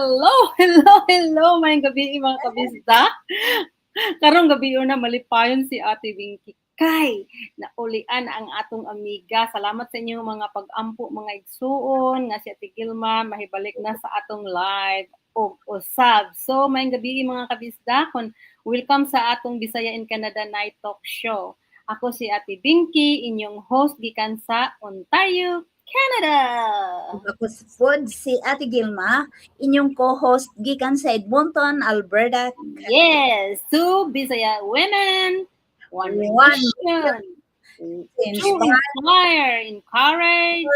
Hello, may gabi mga kabisda. Karong gabi na malipayon si Ate Binky. Kay, naulian ang atong amiga. Salamat sa inyong mga pag-ampo, mga igsuon, nga si Ate Gilma, mahibalik na sa atong live o usab. So, may gabi mga kabisda, welcome sa atong Bisaya in Canada Night Talk Show. Ako si Ate Binky, inyong host gikan sa Ontario, Canada. Ako pod si Ate Gilma, inyong co-host gikan sa Edmonton, Alberta. Yes, two Bisaya women, one mission, to inspire, encourage,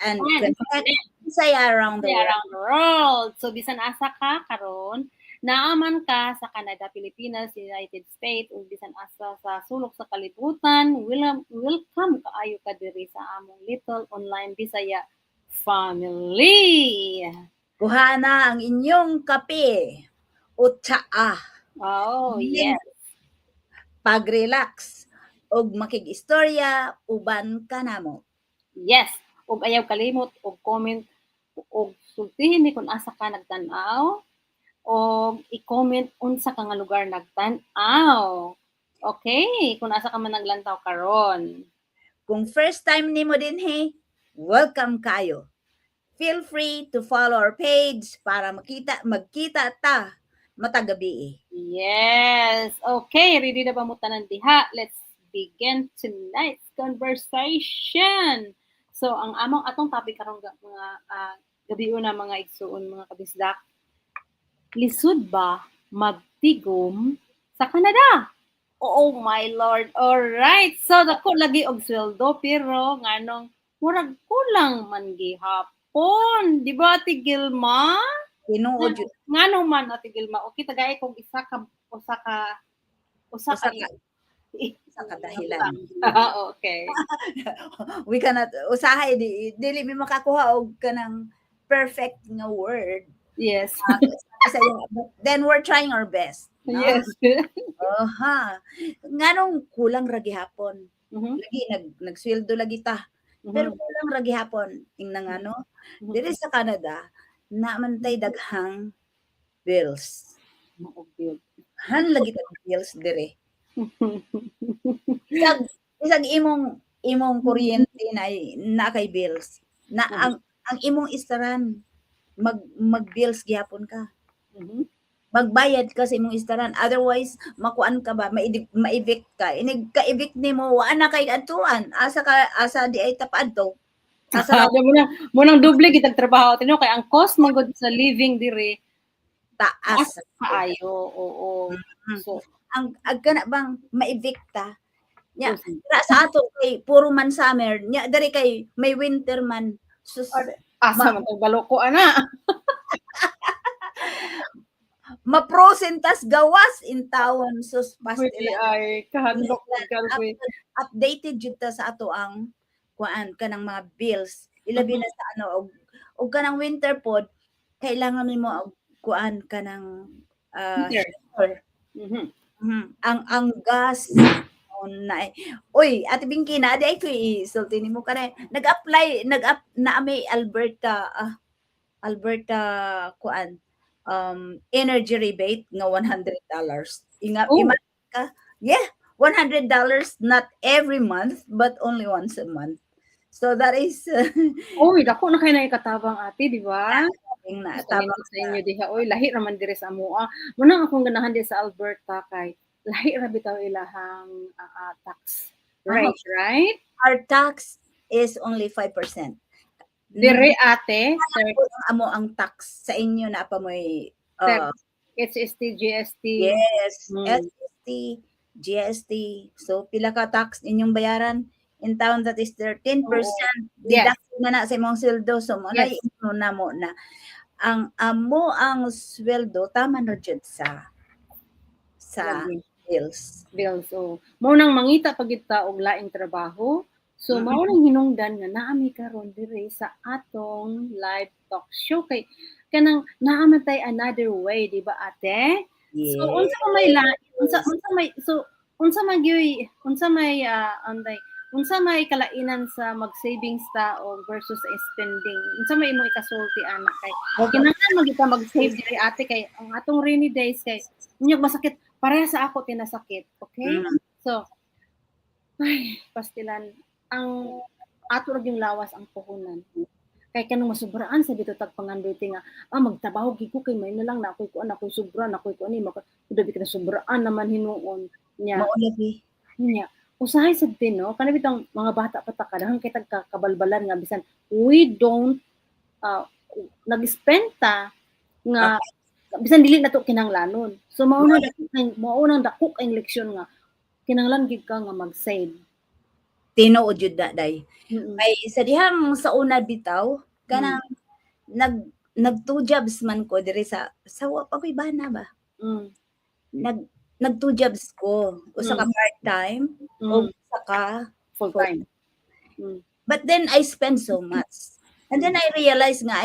and connect Bisaya around the world. So bisan asa ka karon, naaman ka sa Canada, Pilipinas, United States, o bisan asa sa sulok sa kalibutan, welcome kaayo ka diri sa among little online Bisaya family. Kuha na ang inyong kape o tsaa. Oh, yes. Pag-relax og makig-istorya uban ka namo. Yes, og ayaw kalimot og comment og sultihin ni kung asa ka nagtan-aw og i-comment unsa ka nga lugar nagtan-aw. Okay, kung asa ka man naglantaw karon. Kung first time nimo dinhi, welcome kayo. Feel free to follow our page para magkita ta matagabi. Yes. Okay, ready na ba mo tanan diha? Let's begin tonight's conversation. So, ang atong topic karong mga gabi na mga igsuon, mga kabisdak. Lisod ba magtigom sa Canada? Oh my Lord. All right. So, dako lagi og sweldo pero nganong murag kulang man gihapon. Di ba, Ate Gilma? Tinuod yun. Ngano man, Ate Gilma? Okay, tagay kung isa ka dahilan. Okay. We cannot usahay dili mi makakuha og kanang perfect nga word. Yes. Then we're trying our best. No? Yes. Nganong kulang ra gihapon. Mm-hmm. Lagi nagsweldo lagi ta. Mm-hmm. Pero kulang ra gihapon ingna ngano. Mm-hmm. Diri sa Canada naman tay daghang bills. Han lagi ta bills dire. Isag imong kuryente na kay bills. Na ang imong istaran mag-bills gihapon ka. Mm-hmm. Magbayad ka sa imong istaran. Otherwise, makuan ka ba, ma-evict ka. Inig ka-evict nimo wa na kay atuan. Asa di ay tapadto. Asa mo nang doble gitag trabaho tino kay ang cost man gud sa living dire taas kaayo. Oo. Mm-hmm. So, ang agkana bang ma-evict ta. Nya sa ato kay puro man summer, nya dari kay may winter man. Asa man tong baloko ana. Maprosentas gawas in town sus ay kahandok updated jud ta sa ato ang kuan kanang mga bills ilabi na sa ano og kanang winter pod kailangan nimo og kuan kanang ang gas na oy Ate Binky na di ko isulti nimo kanay nag-apply na may Alberta kuan energy rebate nga $100. Imagine ka, $100 not every month but only once a month. So that is dako na kay naikatabang ate, di ba? Tabang sa inyo diha oy lahi ra man dire sa amoa. Muna akong ganahan di sa Alberta kay lahi ra bitaw ilahang tax rate, right? Our tax is only 5%. Dire ate, amo ang tax sa inyo na pa moy HST, GST. Yes, HST, GST. So pila ka tax inyong bayaran in town that is 13%. Deduct na sa imong sweldo so mo na mo na ang amo ang sweldo tama na jud sa bills. So mo nang mangita pagita og laing trabaho. So, mao nang hinungdan nga naami karon dire sa atong live talk show kay kanang naamatay another way, di ba ate? Yes. So unsa may unsa may kalainan sa mag-savings ta o versus sa spending? Unsa may imong ikasulti ana kay kinahanglan man kita mag-save diri ate kay ang atong rainy days kay unyag masakit pareha sa ako tinasakit, okay? So ay pastilan ang ato ra gyung lawas ang puhunan. Kay kanang masubraan sa dito tag pangandoy nga magtrabaho gid ko kay may na lang na ako'y kuan ako'y sobra na ako'y kuan maka dabi ka sobraan naman hinuon nya. Mao lagi. Nya usahay sad din no kana bitang mga bata pa ta kadang kay tag kabalbalan nga bisan we don't nag-spend ta nga bisan dili nato kinahanglanon. So mao nang dako ang leksyon nga kinahanglan gid ka nga mag-save. Tinuod jud na day. Kay sa dihang sa una bitaw kanang nag 2 jobs man ko diri sa wa pa ko'y bana ba. Nag 2 jobs ko, usa ka part-time o usa ka full-time. But then I spend so much. And then I realized nga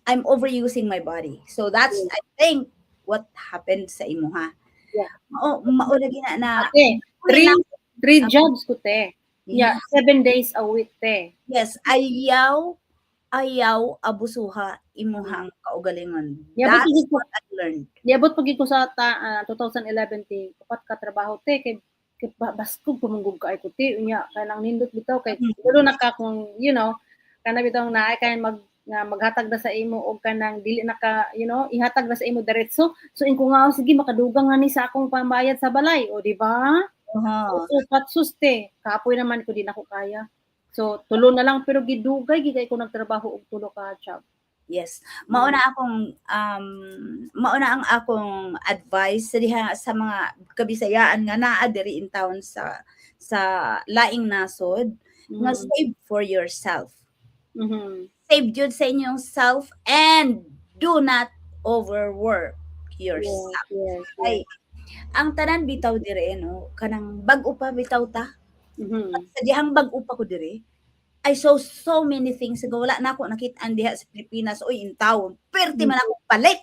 I'm overusing my body. So that's I think what happened sa imo ha. Yeah. Mao lagi na okay. 3 jobs ko te. Yeah, 7 days a week te. Yes, ayaw abusuha imuhang kaugalingon. Yeah, that's what I learned. Diabot pag ko sa 2011 ti upat ka trabaho te kay baskog pumunggog ka ay ko ti unya kanang nindot bitaw kay pero naka kung you know kana bitaw na kay maghatag na sa imo og kanang dili naka you know ihatag na sa imo diretso so inko nga sige makadugang nga ni sa akong pambayad sa balay o di ba? Upat suste kapoy naman ko din ako kaya. So tulo na lang pero gidugay gigay ko nagtrabaho og tulo ka job. Yes. Mao na ang akong advice sa mga kabisayaan nga naa diri in town sa laing nasod nga save for yourself. Save jud sa inyong self and do not overwork yourself. Yes. Ay, ang tanan bitaw diri no kanang bag-o pa bitaw ta. Sa dihang bag-o pa ko diri I saw so many things nga wala na ako nakit-an diha sa Pilipinas oy in town perti man ako palit.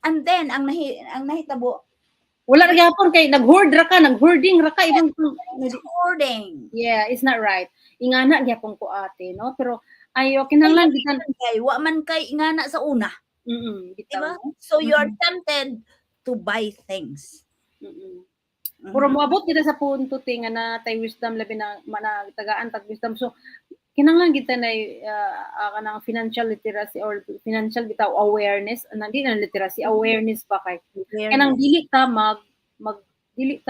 And then ang nahitabo wala ra gyapon kay nag-hoarding ra ka ibang hoarding. Yeah, it's not right. Ingana gyapon ko ate no pero ayo kinahanglan bisan kay wa man kay ingana sa una. Diba? So you are tempted to buy things. Pero moabot kita sa punto nga na tay wisdom labi na tagaan tag wisdom so kinahanglan kita na kanang financial literacy or financial bitaw awareness hindi na literacy awareness pa kay kanang dili ta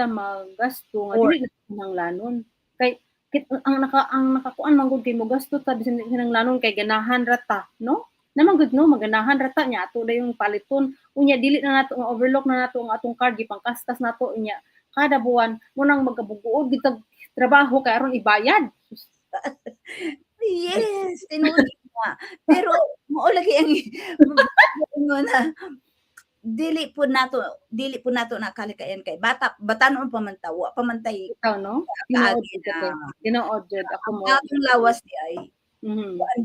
maggasto nga dili kinahanglanon kay ang nakakuan man gud kay mo gasto ta bisan kinahanglanon kay ganahan ra ta no naman gud no maganahan ra ta nya ato na yung paliton unya dili na nato nga overlook na nato ang atong card gipangkastas nato unya kada buwan mo nang magabuguod gitag trabaho kay aron ibayad. Yes, tinuod nga. Pero mao lagi ang na dili po nato na kalikayan kay batanon pa man tawa pamantay ikaw no tinuod jud ako mo ang lawas di ay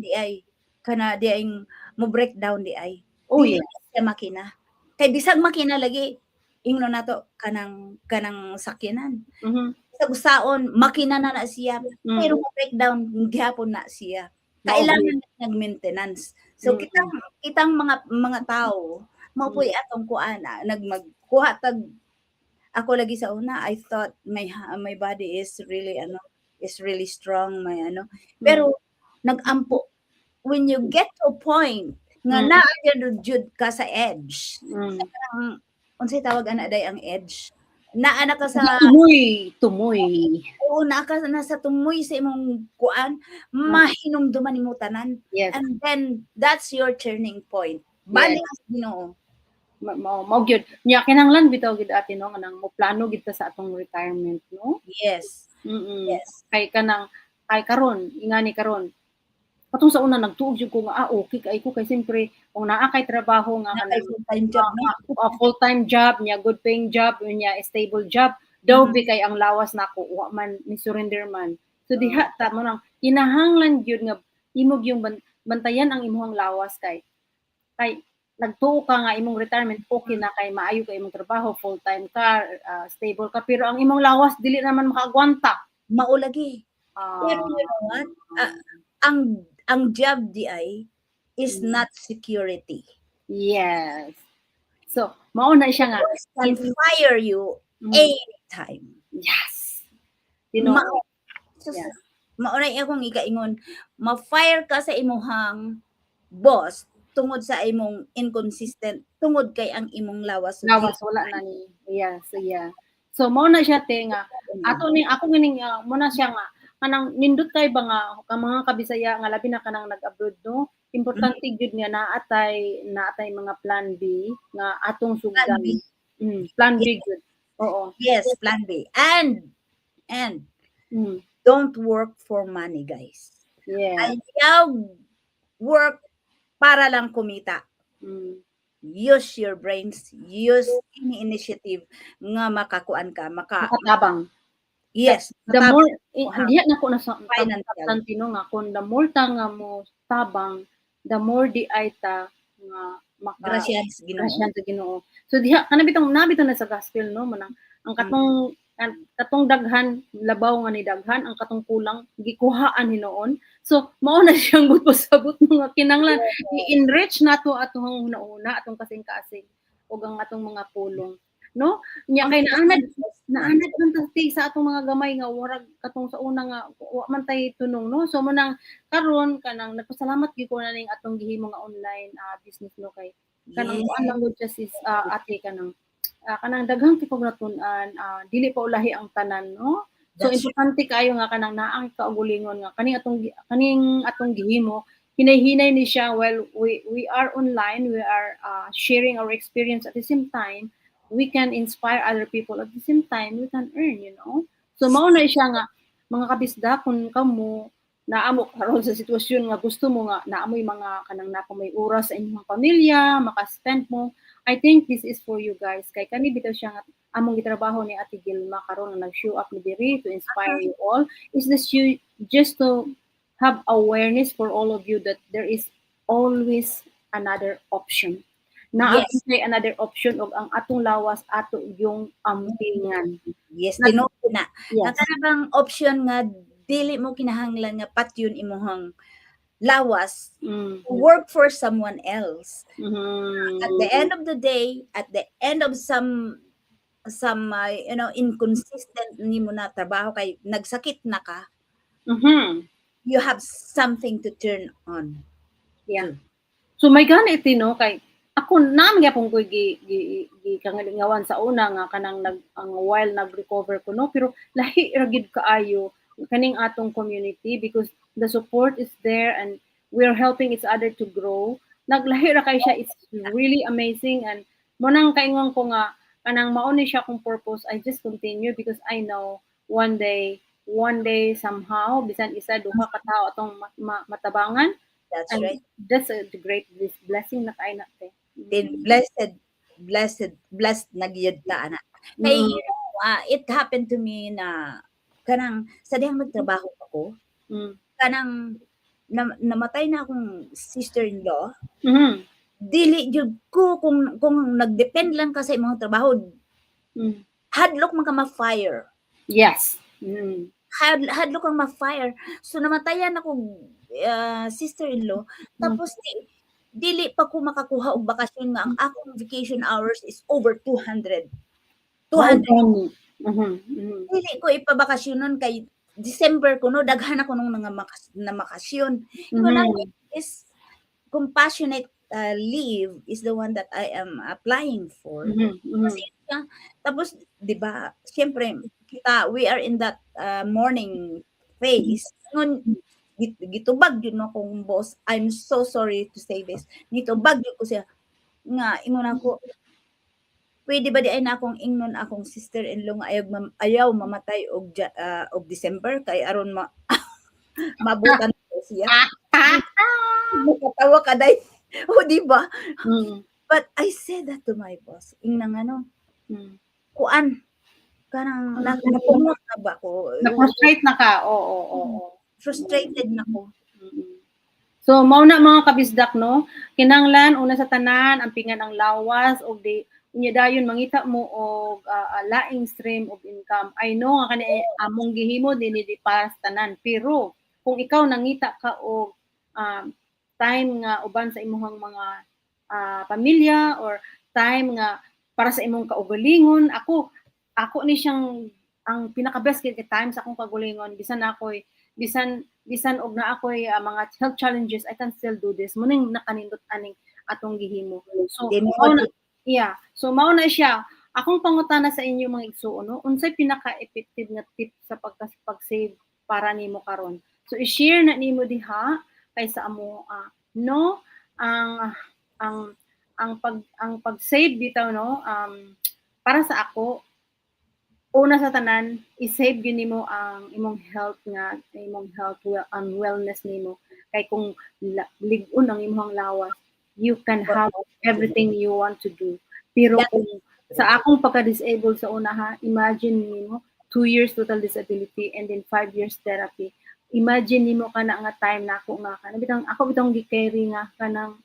di ay kana di ay mo breakdown di ay sa makina kay bisag makina lagi ingno nato kanang sakyanan. Sa gusaon makina na siya pero breakdown gihapon na siya. Kailangan nag-maintenance. So kitang mga tao mao puy atong kuana magkuha tag ako lagi sa una I thought my body is really strong pero nagampo when you get to a point nga naa jud ka sa edge. Unsay tawag ana day ang edge? Naa ka sa tumoy. Oo, naa ka na sa tumoy sa imong kuan, mahinumduman nimo tanan. Yes. And then that's your turning point. Balik sa Ginoo. Mao gyud. Nya kinahanglan bitaw gid ate no kanang mo plano gid ta sa atong retirement no? Yes. Yes. Kay karon, ingani karon. Katong sa una nagtuog jud ko nga okay kay ko kay siyempre kung naa kay trabaho nga full-time job full-time job niya good paying job niya stable job daw kay ang lawas nako wa man ni surrender man so diha ta mo nang kinahanglan gyud nga imog yung bantayan ang imong lawas kay nagtuo ka nga imong retirement okay na kay maayo kay imong trabaho full-time ka stable ka pero ang imong lawas dili naman makaagwanta maulagi. Pero you know what? Ang job di ay is not security. Yes. So, mao na siya nga. Boss can fire you anytime. Yes. You know, yes. Maunay akong ikaingon, ma-fire ka sa imuhang boss tungod sa imong inconsistent, tungod kay ang imong lawas. Lawas wala na ni. Yes, yeah. So mao na siya te nga ato ning ako gining mo na siya nga kanang nindot kay ba nga ang mga kabisaya nga labi na kanang nag-abroad no. Importante gyud nga naatay mga plan B nga atong sugdan. Plan B gyud. Oo. Yes, plan B. And don't work for money, guys. Yeah. Ayaw work para lang kumita. Use your brains, use any initiative nga makakuan ka, makatabang. Yes. The more diha na ko na sa financial tino nga kun the more ta nga mo tabang, the more di ay ta nga grasyan sa Ginoo. So diha kana bitong nabito na sa gospel no manang ang katong daghan labaw nga ni daghan ang katong kulang gikuhaan hinoon. So mao na siyang gutpasabot nga kinanglan i-enrich nato atong una atong kasing-kasing ug ang atong mga pulong no nya kay naanad man ta sa atong mga gamay nga warag katong sa una nga wa man tay tunong no. So mo nang karon kanang nagpasalamat gyud ko na ning atong gihimo nga online business no kay kanang kuan lang gud sis ate kanang daghang tipong natun-an dili pa ulahi ang tanan no. So importante kayo nga kanang naang kaugulingon nga kaning atong gihimo hinay-hinay ni siya while we are online, we are sharing our experience at the same time we can inspire other people at the same time we can earn, you know. So mao na siya nga mga kabisda kun kamo naamo karon sa sitwasyon nga gusto mo nga naamoy mga kanang may oras sa inyong pamilya maka-spend mo. I think this is for you guys. Kay kani bitaw siya nga among gitrabaho ni Ate Gilma karon nga nag-show up ni diri to inspire you all. Is this you just to have awareness for all of you that there is always another option. Say another option og ang atong lawas ato yung ampingan. Yes, tinuod na. Ang kanang option nga dili mo kinahanglan nga patyon imuhang lawas work for someone else. At the end of the day, at the end of some inconsistent nimo na trabaho kay nagsakit na ka, you have something to turn on. Yeah. So may ganit no kay ako naman gyapon ko kangalingawan sa una nga kanang ang while nag-recover ko no pero lahi ra gid kaayo kaning atong community because the support is there and we are helping each other to grow. Naglahi ra kay siya, it's really amazing and mo nang kaingon ko nga kanang mao ni siya kung purpose. I just continue because I know one day somehow bisan isa duha ka tawo atong matabangan. That's and right. That's a great blessing na kay natin. Then blessed na gyud ta ana. Kay it happened to me na kanang sa dihang nagtrabaho ako, kanang namatay na akong sister-in-law. Dili jud ko kung nagdepend lang ka sa imong trabaho. Hadlok man ka ma-fire. Yes. Hadlok kang ma-fire. So namatayan ako sister-in-law tapos dili pa ko makakuha og bakasyon nga ang akong vacation hours is over 200. Dili ko ipabakasyonon kay December ko no daghan ako nung na makasyon. Is compassionate leave is the one that I am applying for. Tapos di ba siyempre we are in that morning phase ngon gitubag yun akong boss. I'm so sorry to say this. Gitubag yun ko siya nga ingon ako pwede ba di ay na akong ingnon akong sister-in-law nga ayaw mamatay og December kay aron mabutan ko siya. Nakatawa ka day. O di ba? But I said that to my boss. Ingnang kuan kanang napungot na ba ko? Na-frustrate na ka. Oo. Frustrated na ko. So mao na mga kabisdak no, kinanglan una sa tanan ang pingan ang lawas og Inya dayon mangita mo og laing stream of income. I know nga kani among gihimo dinhi di para sa tanan, pero kung ikaw nangita ka og time nga uban sa imong mga pamilya or time nga para sa imong kaugalingon, ako ni siyang ang pinaka-best kay time sa akong kaugalingon bisan bisan og na ako'y mga health challenges, I can still do this. Muning nakanindot aning atong gihimo. So mao na so mao na siya. Akong pangutana sa inyo mga igsuon, no? Unsay pinaka-effective nga tip sa pag-save para nimo karon? So i-share na nimo diha kaysa amo no ang pag-save bitaw no para sa ako una sa tanan i-save gyud nimo ang imong health and wellness nimo kay kung lig-on ang imong lawas you can have everything you want to do pero kung sa akong pagka-disabled sa una ha imagine nimo 2 years total disability and then 5 years therapy imagine nimo kana nga time nako nga kana bitang ako bitong gi-carry nga kanang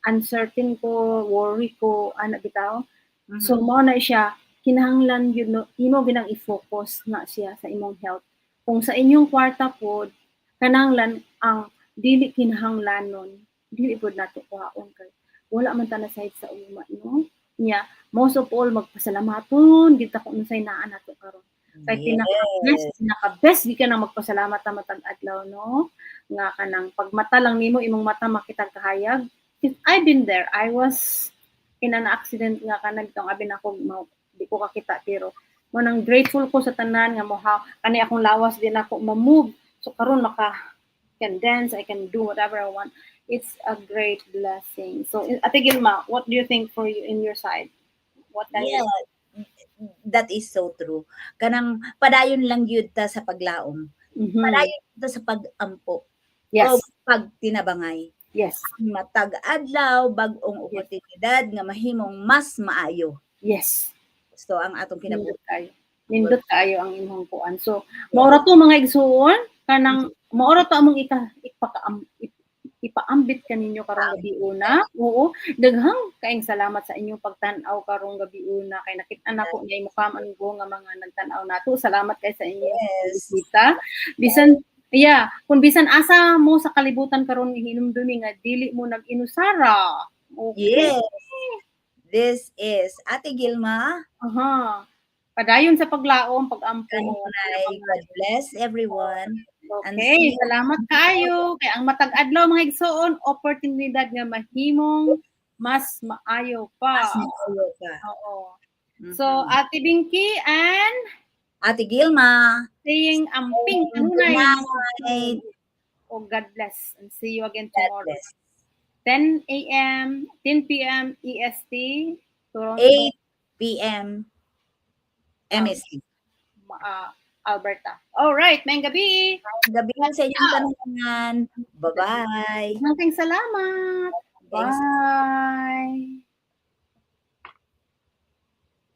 uncertain ko worry ko ana bitaw so mao na siya kinahanglan yun no imo ginang i-focus na siya sa imong health kung sa inyong kwarta pod kanahanglan ang dili kinahanglanon dili pod nato kuhaon kay wala man ta na side sa uma no nya most of all magpasalamaton gid ta kung unsay naa nato karon kay pinaka-best di ka na magpasalamat ta matag adlaw no nga kanang pag mata lang nimo imong mata makitag kahayag I've been there I was in an accident nga kanang bitong abi nako di ko kakita pero mo nang grateful ko sa tanan nga mo kani akong lawas din ako ma-move so karon can dance I can do whatever I want it's a great blessing so Ate Gilma what do you think for you in your side what that is so true kanang padayon lang gyud ta sa paglaom padayon ta sa pag-ampo o pagtinabangay yes matag adlaw bag-ong oportunidad nga mahimong mas maayo yes so ang atong kinabuhi nindot kayo ang imong kuan so maura to mga igsuon kanang maura to among ipaambit kaninyo karong gabi una oo daghang kaayong salamat sa inyong pagtan-aw karong gabi una kay nakita nako niya mo kaman go nga mga nagtan-aw nato salamat kay sa inyo kita bisan kung bisan asa mo sa kalibutan karon hinumdumi nga dili mo nag-inusara okay this is Ate Gilma padayon sa paglaom pag-ampo God bless everyone okay salamat kayo kay ang matag adlaw mga igsoon oportunidad nga mahimong mas maayo pa oo so Ate Binky and Ate Gilma saying amping kanunay oh God bless and see you again tomorrow 10 a.m. 10 p.m. EST Toronto 8 p.m. MST Alberta. All right, may gabi. Gabi sa inyong tanungan. Bye-bye. Maraming salamat. Bye.